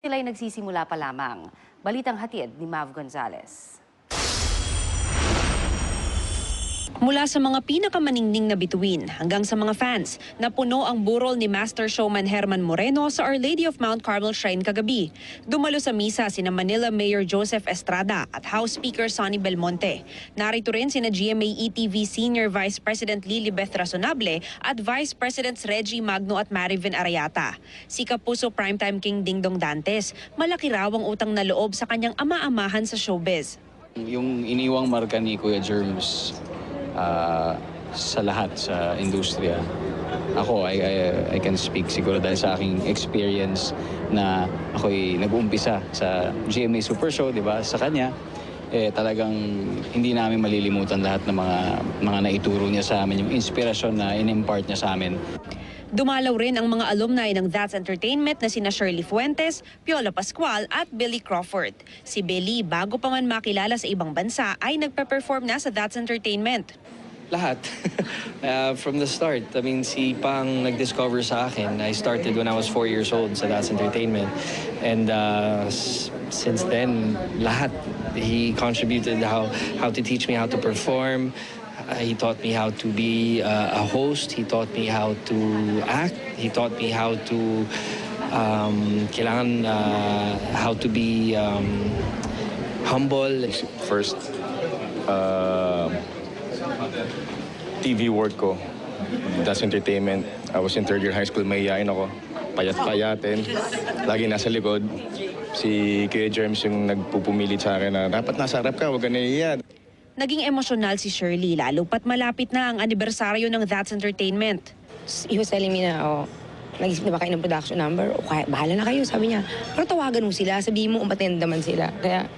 Sila'y nagsisimula pa lamang. Balitang hatid ni Mav Gonzalez. Mula sa mga pinakamaningning na bituin hanggang sa mga fans, napuno ang burol ni Master Showman Herman Moreno sa Our Lady of Mount Carmel Shrine kagabi. Dumalo sa misa sina Manila Mayor Joseph Estrada at House Speaker Sonny Belmonte. Narito rin sina GMA-ETV Senior Vice President Lilibeth Razonable at Vice Presidents Reggie Magno at Marivin Arayata. Si Kapuso Primetime King Dingdong Dantes, malaki raw ang utang na loob sa kanyang ama-amahan sa showbiz. Yung iniwang marka ni Kuya Germs sa lahat sa industriya. Ako, I can speak siguro dahil sa aking experience na ako'y nag-uumpisa sa GMA Super Show, di ba? Sa kanya, talagang hindi namin malilimutan lahat ng mga naituro niya sa amin, yung inspirasyon na in-impart niya sa amin. Dumalaw rin ang mga alumni ng That's Entertainment na sina Shirley Fuentes, Piola Pascual at Billy Crawford. Si Billy, bago pa man makilala sa ibang bansa, ay nagpe-perform na sa That's Entertainment. Lahat. From the start. I mean, si Pang nag-discover sa akin. I started when I was 4 years old sa That's Entertainment. And since then, lahat. He contributed how to teach me how to perform. He taught me how to be a host. He taught me how to act. He taught me how to how to be humble. First TV work ko, That's Entertainment. I was in third year high school, mahihain ako. Payat-payatin. Lagi nasa likod. Si Kuya Germs yung nagpupumilit sa akin na dapat nasa harap ka, huwag ka nahihiya. Naging emosyonal si Shirley lalo pat malapit na ang anibersaryo ng That's Entertainment. He was telling me na, nag-isip na ba kayo ng production number? O kaya, bahala na kayo, sabi niya. Pero tawagan mo sila, sabihin mo umattend naman sila. Kaya,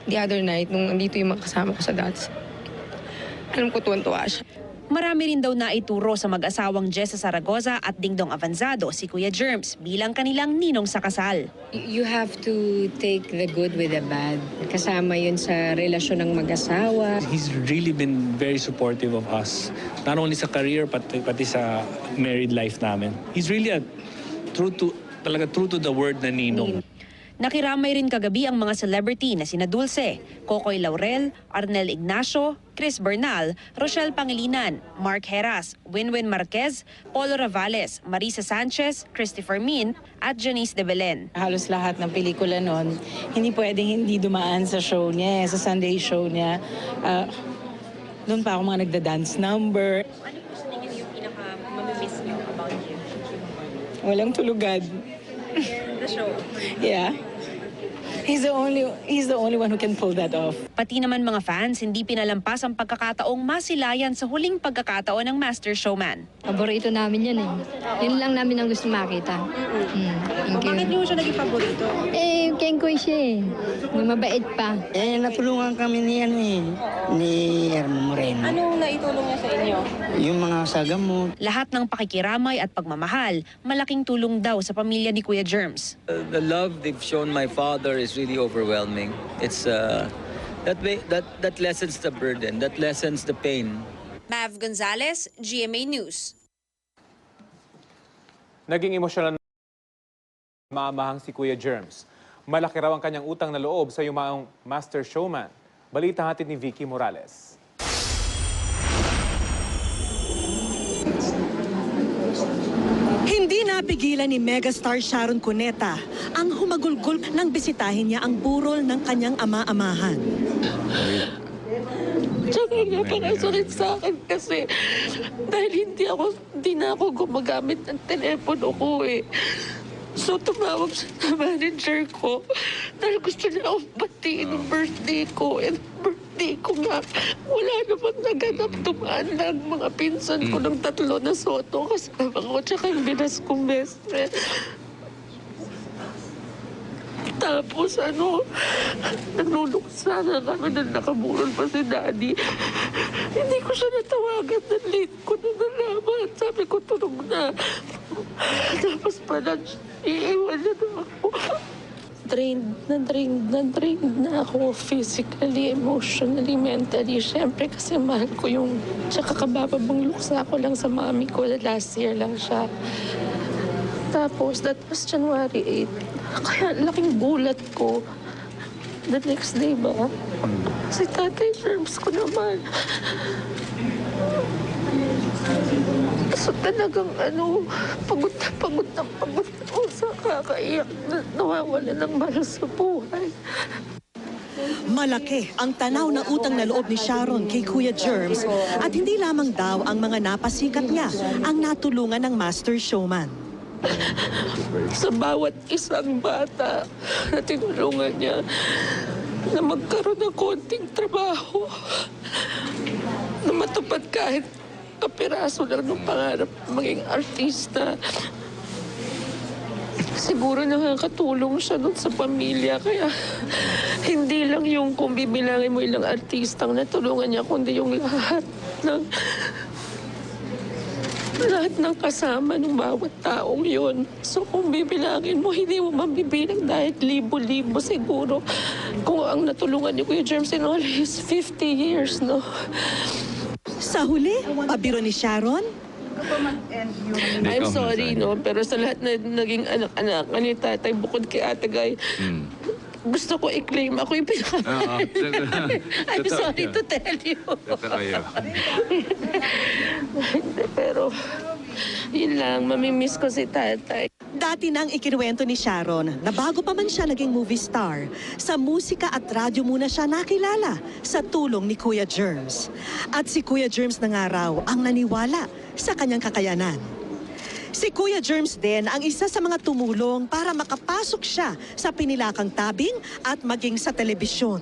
the other night, nung andito yung mga kasama ko sa That's, alam ko tuwan-tuwa siya. Marami rin daw naituro sa mag-asawang Jessa Zaragoza at Dingdong Avanzado si Kuya Germs bilang kanilang ninong sa kasal. You have to take the good with the bad. Kasama yun sa relasyon ng mag-asawa. He's really been very supportive of us. Not only sa career, pati sa married life namin. He's really true to the word na ninong. Nakiramay rin kagabi ang mga celebrity na sina Dulce, Kokoy Laurel, Arnel Ignacio, Chris Bernal, Rochelle Pangilinan, Mark Heras, Winwin Marquez, Polo Ravales, Marisa Sanchez, Christopher Min at Janice de Belen. Halos lahat ng pelikula nun, hindi pwedeng hindi dumaan sa show niya, sa Sunday show niya. Doon pa ako mga nagda-dance number. Ano gusto niyo yung pinaka-mamimiss niyo about him? Walang tulugan. The show? Yeah. He's the only one who can pull that off. Pati naman mga fans, hindi pinalampas ang pagkakataong masilayan sa huling pagkakataon ng Master Showman. Paborito namin yan eh. Yun lang namin ang gusto makita. Thank you. Bakit niyo siya naging paborito? Kengkoy siya eh. Mabait pa. Natulungan kami ni Herman Moreno. Anong naitulong niya sa inyo? Yung mga sagamot. Lahat ng pakikiramay at pagmamahal, malaking tulong daw sa pamilya ni Kuya Germs. The love they've shown my father is really overwhelming. It's that lessens the burden, that lessens the pain. Mav Gonzalez, GMA News. Naging emosyonal na maamahang si Kuya Germs. Malaki raw ang kanyang utang na loob sa yumaong Master Showman. Balita hatid ni Vicky Morales. Hindi napigilan ni megastar Sharon Cuneta ang humagulgol nang bisitahin niya ang burol ng kanyang ama-amahan. Tsaka napakasakit sa akin kasi dahil hindi na ako gumagamit ng telepono ko eh. So tumawag siya sa manager ko dahil gusto niya akong batiin ng birthday ko. And birthday ko nga, wala naman naganap, tumaan lang mga pinsan ko ng 3 na soto kasama ko tsaka yung binas kong best friend. Tapos nagluluksa na kami na nakaburol pa si Daddy. Hindi ko siya natawagan na late ko na nalaman. Sabi ko, tulog na. Tapos pala, iiwan niya na ako. Drained na ako physically, emotionally, mentally. Siyempre kasi mahal ko yung tsaka kabababang luksa ko lang sa mami ko. Last year lang siya. Tapos, that was January 8. Kaya laking gulat ko. The next day ba? Si Tatay Germs ko naman. So talagang pagod na pagod ako sa kakaiyak na nawawala ng mahal sa buhay. Malaki ang tanaw na utang na loob ni Sharon kay Kuya Germs at hindi lamang daw ang mga napasikat niya ang natulungan ng Master Showman. Sa bawat isang bata na tinulungan niya na magkaroon ng konting trabaho, na matupad kahit kapiraso lang ng pangarap maging artista. Siguro nakakatulong siya doon sa pamilya. Kaya hindi lang yung kung bibilangin mo ilang artistang natulungan niya, kundi yung lahat ng kasama ng bawat taong yun. So kung bibilangin mo, hindi mo mabibilang dahil libo-libo siguro. Kung ang natulungan ni Kuya Germs in all his 50 years, no? Sa huli, pabiro ni Sharon, I'm sorry, no? Pero sa lahat na naging anak-anak ni tatay, bukod kay Ate Guy, gusto ko i-claim ako yung I'm sorry to tell you. Hindi, pero yun lang, mamimiss ko si tatay. dati nang ikinuwento ni Sharon na bago pa man siya naging movie star, sa musika at radyo muna siya nakilala sa tulong ni Kuya Germs. At si Kuya Germs na nga raw ang naniwala sa kanyang kakayanan. Si Kuya Germs din ang isa sa mga tumulong para makapasok siya sa pinilakang tabing at maging sa telebisyon.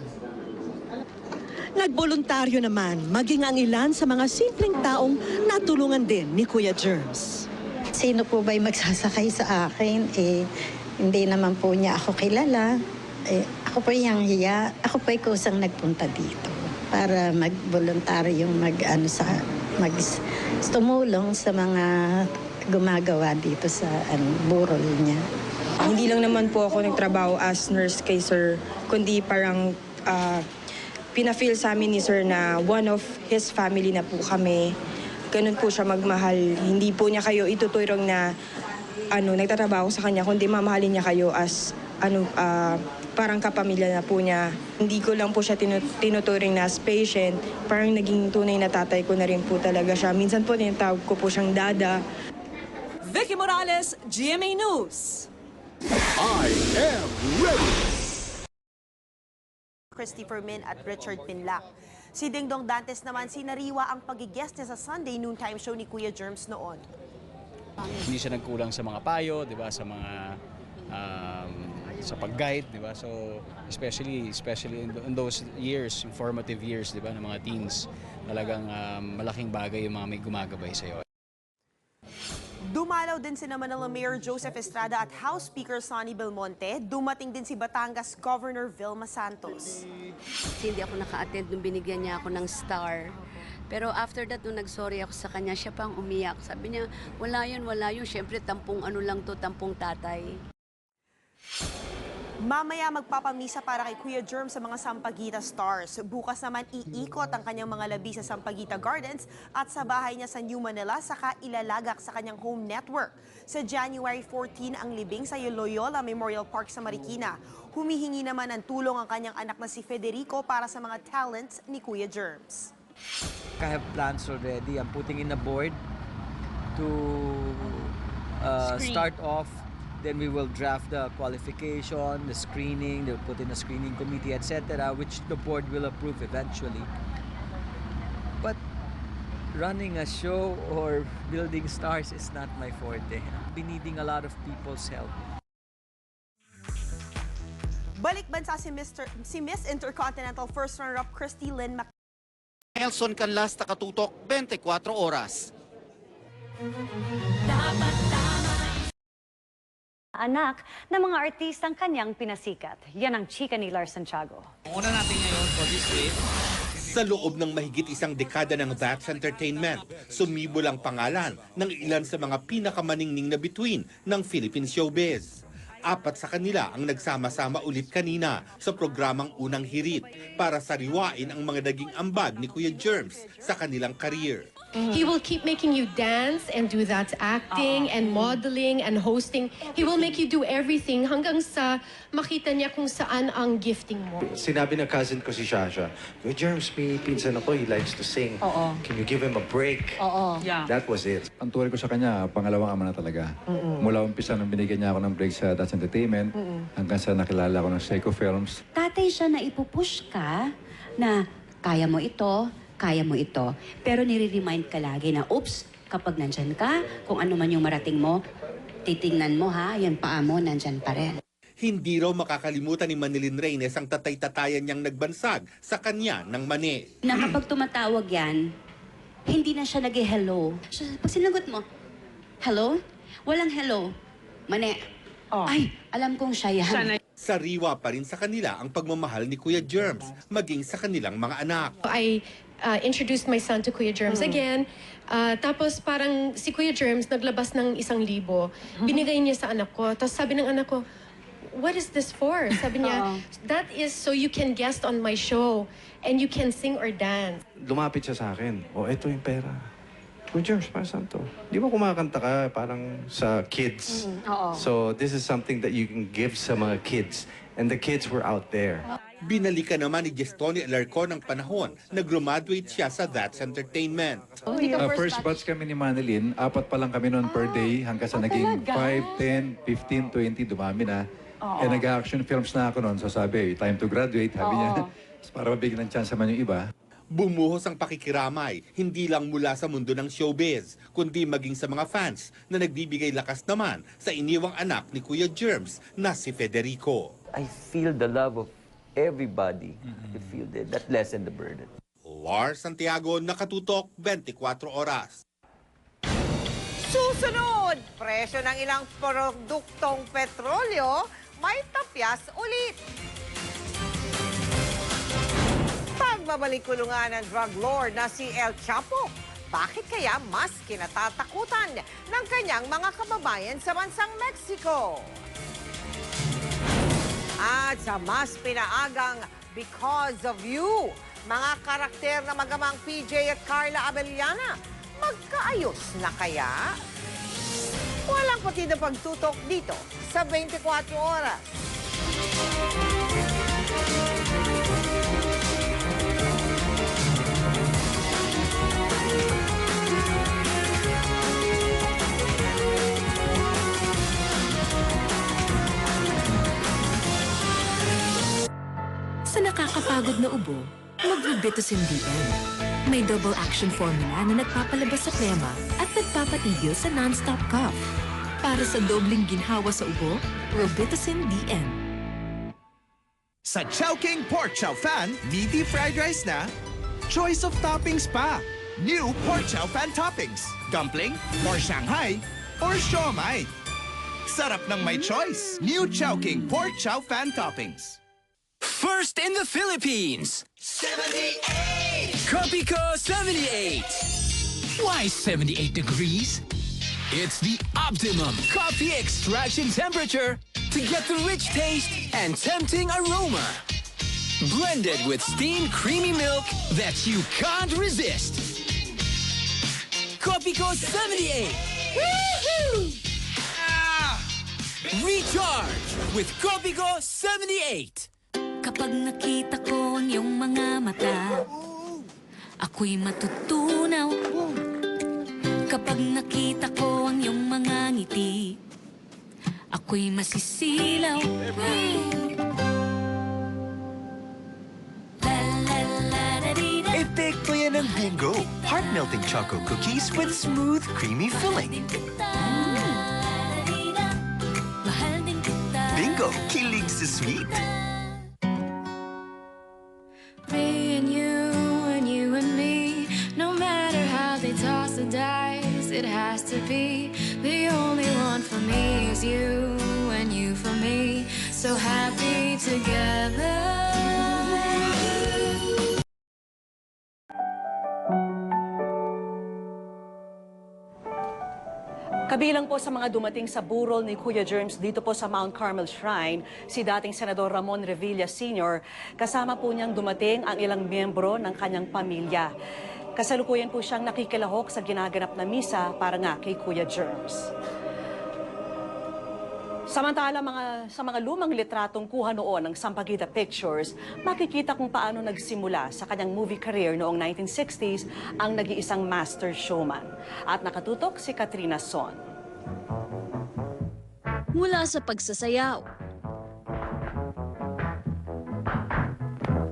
Nagboluntaryo naman maging ang ilan sa mga simpleng taong natulungan din ni Kuya Germs. Sino po ba'y magsasakay sa akin? Hindi naman po niya ako kilala. Ako po yung hiya. Ako po ay kusang nagpunta dito para magboluntaryong tumulong sa mga gumagawa dito sa burol niya. Hindi lang naman po ako nagtrabaho as nurse kay Sir, kundi parang pina-feel sa amin ni Sir na one of his family na po kami. Ganun po siya magmahal. Hindi po niya kayo ituturong na nagtatrabaho sa kanya, kundi mamahalin niya kayo as parang kapamilya na po niya. Hindi ko lang po siya tinuturing na as patient. Parang naging tunay na tatay ko na rin po talaga siya. Minsan po tinatawag ko po siyang dada. Vicky Morales, GMA News. I am ready. Christopher Min at Richard Pinlac. Si Dingdong Dantes naman sinariwa ang pag-guest niya sa Sunday noontime show ni Kuya Germs noon. Hindi siya nagkulang sa mga payo, 'di ba, sa mga sa pag-guide, 'di ba? So especially in those years, formative years, 'di ba, ng mga teens, talagang malaking bagay yung mga may gumagabay sa iyo. Dumalaw din si Manila Mayor Joseph Estrada at House Speaker Sonny Belmonte. Dumating din si Batangas Governor Vilma Santos. Hindi ako naka-attend nung binigyan niya ako ng star. Pero after that, nung nag-sorry ako sa kanya, siya pang umiyak. Sabi niya, wala yun. Siyempre, tampong tampong tatay. Mamaya magpapamisa para kay Kuya Germs sa mga Sampaguita Stars. Bukas naman iikot ang kanyang mga labi sa Sampaguita Gardens at sa bahay niya sa New Manila, saka ilalagak sa kanyang home network. Sa January 14 ang libing sa Loyola Memorial Park sa Marikina. Humihingi naman ng tulong ang kanyang anak na si Federico para sa mga talents ni Kuya Germs. I have plans already. I'm putting in a board to start off. Then we will draft the qualification, the screening, they'll put in a screening committee, etc., which the board will approve eventually. But running a show or building stars is not my forte. I've been needing a lot of people's help. Balik bansa si Miss Intercontinental First Runner-up Christy Lynn Nelson Canlas, Takatutok, 24 oras. Anak ng mga artistang kanyang pinasikat. Yan ang chika ni Lars Santiago. Una natin ngayon for this week. Sa loob ng mahigit isang dekada ng That's Entertainment, sumibol ang pangalan ng ilan sa mga pinakamaningning na bituin ng Philippine showbiz. 4 sa kanila ang nagsama-sama ulit kanina sa programang Unang Hirit para sariwain ang mga naging ambag ni Kuya Germs sa kanilang career. He will keep making you dance and do that acting and modeling and hosting. He will make you do everything hanggang sa makita niya kung saan ang gifting mo. Sinabi na cousin ko si Shasha, "Yo, Germs, may pinsan ako, he likes to sing. Can you give him a break?" That was it. Ang tuwal ko sa kanya, pangalawang ama na talaga. Mula umpisa nung binigyan niya ako ng break sa That's Entertainment, hanggang sa nakilala ko ng Seiko Films. Tatay siya na ipupush ka na kaya mo ito, kaya mo ito. Pero nire-remind ka lagi na, oops, kapag nandyan ka, kung ano man yung marating mo, titingnan mo ha, yung paa mo nandyan pa rin. Hindi raw makakalimutan ni Manilyn Reynes ang tatay-tatayan niyang nagbansag sa kanya ng mani. Na kapag tumatawag yan, hindi na siya nag-hello. Pag sinagot mo, hello? Walang hello. Mani. Ay, alam kong siya yan. Sariwa pa rin sa kanila ang pagmamahal ni Kuya Germs, maging sa kanilang mga anak. I introduced my son to Kuya Germs again. Tapos parang si Kuya Germs naglabas ng 1,000. Binigay niya sa anak ko. Tapos sabi ng anak ko, "What is this for?" Sabi niya, "That is so you can guest on my show and you can sing or dance." Lumapit siya sa akin, eto yung pera. Kuya Germs, para saan to? Di ba kumakanta ka parang sa kids? So this is something that you can give sa mga kids. And the kids were out there. Binalikan naman ni Gestoni Alarcon ng panahon na graduate siya sa That's Entertainment. First batch kami ni Manilyn, 4 pa lang kami noon per day, hanggang sa naging 5, 10, 15, 20, dumami na. Nag-action films na ako noon, so sabi, time to graduate, sabi niya. Para mabigyan ng chance naman yung iba. Bumuhos ang pakikiramay, hindi lang mula sa mundo ng showbiz, kundi maging sa mga fans na nagbibigay lakas naman sa iniwang anak ni Kuya Germs na si Federico. I feel the love of everybody. You feel that lessen the burden. War Santiago, Nakatutok, 24 Oras. Susunod, presyo ng ilang produktong petrolyo may tapyas ulit. Pagbabalik kulungan ng drug lord na si El Chapo. Bakit kaya mas kinatatakutan ng kanyang mga kababayan sa bansang Mexico? At sa mas pinaagang Because of You, mga karakter na magamang PJ at Carla Abellana, magkaayos na kaya? Walang pati na pagtutok dito sa 24 Oras. Sa nakakapagod na ubo, mag-Robitussin DM. May double action formula na nagpapalabas sa plema at nagpapatigil sa non-stop cough. Para sa dobling ginhawa sa ubo, Robitussin DM. Sa Chowking Pork Chow Fan, meaty fried rice na, choice of toppings pa. New Pork Chow Fan toppings. Dumpling, or Shanghai, or siomai. Sarap ng may choice. New Chowking Pork Chow Fan toppings. First in the Philippines! 78! Copico 78! Why 78 degrees? It's the optimum coffee extraction temperature to get the rich taste and tempting aroma. Blended with steamed creamy milk that you can't resist. Copico 78! Woohoo! Recharge with Copico 78! Kapag nakita ko ang iyong mga mata, ako'y matutunaw. Kapag nakita ko ang iyong mga ngiti, ako'y masisilaw. Epekto yan ng Bingo. Heart-melting choco cookies with smooth, creamy filling. Bingo, kilig sa sweet. Me and you and me, no matter how they toss the dice, it has to be the only one for me is you and you for me, so happy together. Kabilang po sa mga dumating sa burol ni Kuya Germs dito po sa Mount Carmel Shrine, si dating Senador Ramon Revilla Sr. Kasama po niyang dumating ang ilang miyembro ng kanyang pamilya. Kasalukuyan po siyang nakikilahok sa ginaganap na misa para nga kay Kuya Germs. Samantala, sa mga lumang litratong kuha noon ng Sampaguita Pictures, makikita kung paano nagsimula sa kanyang movie career noong 1960s ang nag-iisang master showman. At nakatutok si Katrina Son. Mula sa pagsasayaw,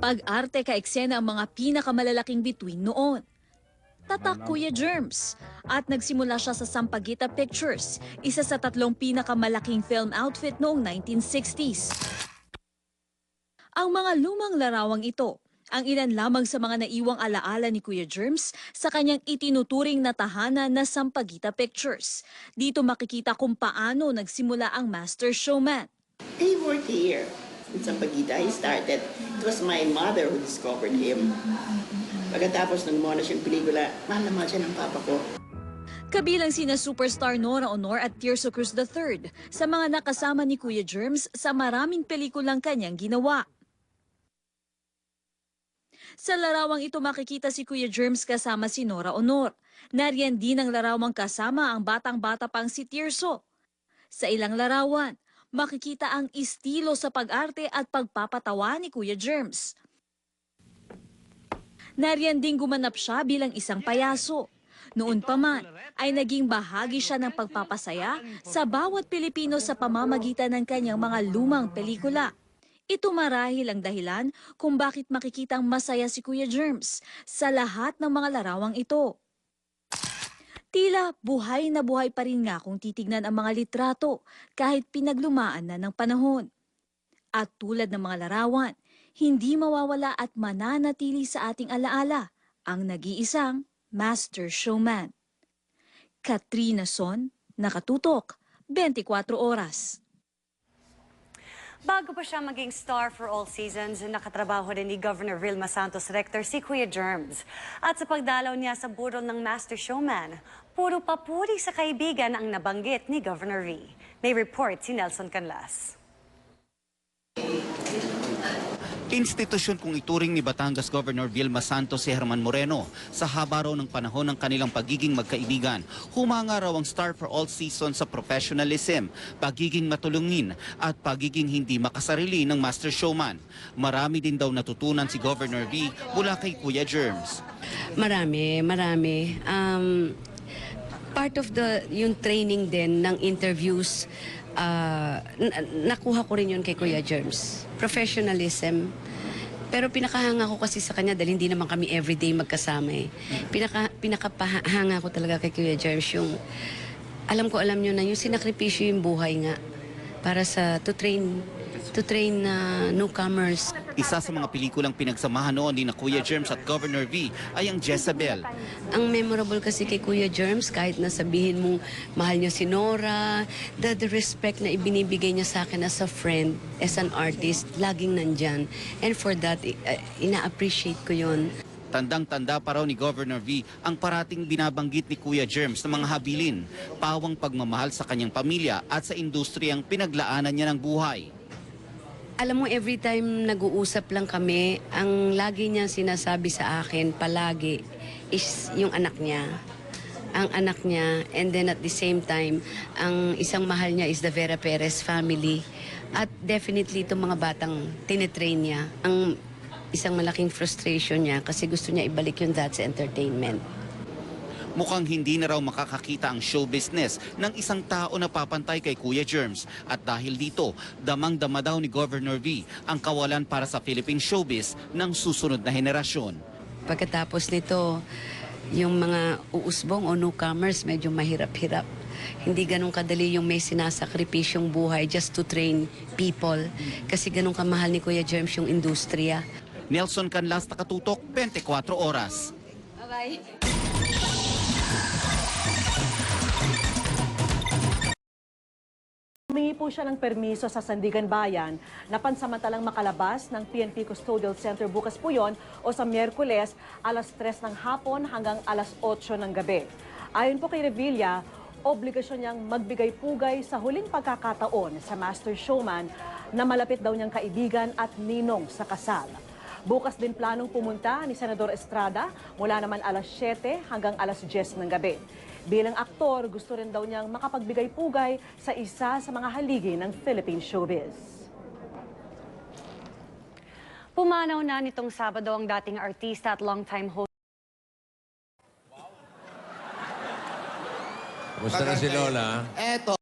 pag-arte ka-eksena ang mga pinakamalalaking bituin noon. Tatak Kuya Germs. At nagsimula siya sa Sampaguita Pictures, isa sa 3 pinakamalaking film outfit noong 1960s. Ang mga lumang larawang ito, ang ilan lamang sa mga naiwang alaala ni Kuya Germs sa kanyang itinuturing na tahanan na Sampaguita Pictures. Dito makikita kung paano nagsimula ang master showman. He worked here in Sampaguita. He started. It was my mother who discovered him. Pagkatapos ng muna siyang pelikula, mahal na mahal siya ng papa ko. Kabilang sina superstar Nora Honor at Tirso Cruz III sa mga nakasama ni Kuya Germs sa maraming pelikulang kanyang ginawa. Sa larawang ito makikita si Kuya Germs kasama si Nora Honor. Nariyan din ang larawang kasama ang batang-bata pang si Tirso. Sa ilang larawan, makikita ang estilo sa pag-arte at pagpapatawa ni Kuya Germs. Nariyan ding gumanap siya bilang isang payaso. Noon pa man ay naging bahagi siya ng pagpapasaya sa bawat Pilipino sa pamamagitan ng kanyang mga lumang pelikula. Ito marahil ang dahilan kung bakit makikitang masaya si Kuya Germs sa lahat ng mga larawang ito. Tila buhay na buhay pa rin nga kung titignan ang mga litrato kahit pinaglumaan na ng panahon. At tulad ng mga larawan, hindi mawawala at mananatili sa ating alaala ang nag-iisang master showman. Katrina Son, nakatutok, 24 oras. Bago pa siya maging star for all seasons, nakatrabaho rin ni Governor Vilma Santos Rector si Kuya Germs. At sa pagdalaw niya sa burol ng master showman, puro papuri sa kaibigan ang nabanggit ni Governor V. May report si Nelson Canlas. Institusyon kung ituring ni Batangas Governor Vilma Santos si Herman Moreno sa haba raw ng panahon ng kanilang pagiging magkaibigan. Humanga raw ang star for all season sa professionalism, pagiging matulungin at pagiging hindi makasarili ng master showman. Marami din daw natutunan si Governor V mula kay Kuya Germs. Marami. Part of yung training din ng interviews, nakuha ko rin yun kay Kuya Germs. Professionalism. Pero pinakahanga ko kasi sa kanya dahil hindi naman kami everyday magkasama eh. Pinakapahanga ko talaga kay Kuya Germs yung, alam nyo na yung sinakripisyo yung buhay nga para to train newcomers. Isa sa mga pelikulang pinagsamahan noon ni na Kuya Germs at Governor V ay ang Jezebel. Ang memorable kasi kay Kuya Germs, kahit na sabihin mong mahal niya si Nora, the respect na ibinibigay niya sa akin as a friend, as an artist, laging nandyan. And for that, ina-appreciate ko yun. Tandang-tanda pa raw ni Governor V ang parating binabanggit ni Kuya Germs na mga habilin, pawang pagmamahal sa kanyang pamilya at sa industriyang pinaglaanan niya ng buhay. Alam mo, every time nag-uusap lang kami, ang lagi niya sinasabi sa akin palagi is yung anak niya. Ang anak niya, and then at the same time, ang isang mahal niya is the Vera Perez family. At definitely itong mga batang tinitrain niya. Ang isang malaking frustration niya kasi gusto niya ibalik yung That's Entertainment. Mukhang hindi na raw makakakita ang show business ng isang tao na papantay kay Kuya Germs. At dahil dito, damang-dama daw ni Governor V ang kawalan para sa Philippine showbiz ng susunod na henerasyon. Pagkatapos nito, yung mga uusbong o newcomers medyo mahirap-hirap. Hindi ganun kadali yung may sinasakripisyong buhay just to train people. Kasi ganun kamahal ni Kuya Germs yung industriya. Nelson Canlas, nakatutok, 24 oras. Bye-bye. Humingi po siya ng permiso sa Sandigan Bayan na pansamantalang makalabas ng PNP Custodial Center bukas po yun o sa Miyerkules alas 3 ng hapon hanggang alas 8 ng gabi. Ayon po kay Revilla, obligasyon niyang magbigay-pugay sa huling pagkakataon sa master showman na malapit daw niyang kaibigan at ninong sa kasal. Bukas din planong pumunta ni Senador Estrada mula naman alas 7 hanggang alas 10 ng gabi. Bilang aktor, gusto rin daw niyang makapagbigay-pugay sa isa sa mga haligi ng Philippine showbiz. Pumanaw na nitong Sabado ang dating artista at longtime host. Kumusta na si Lola? Eto.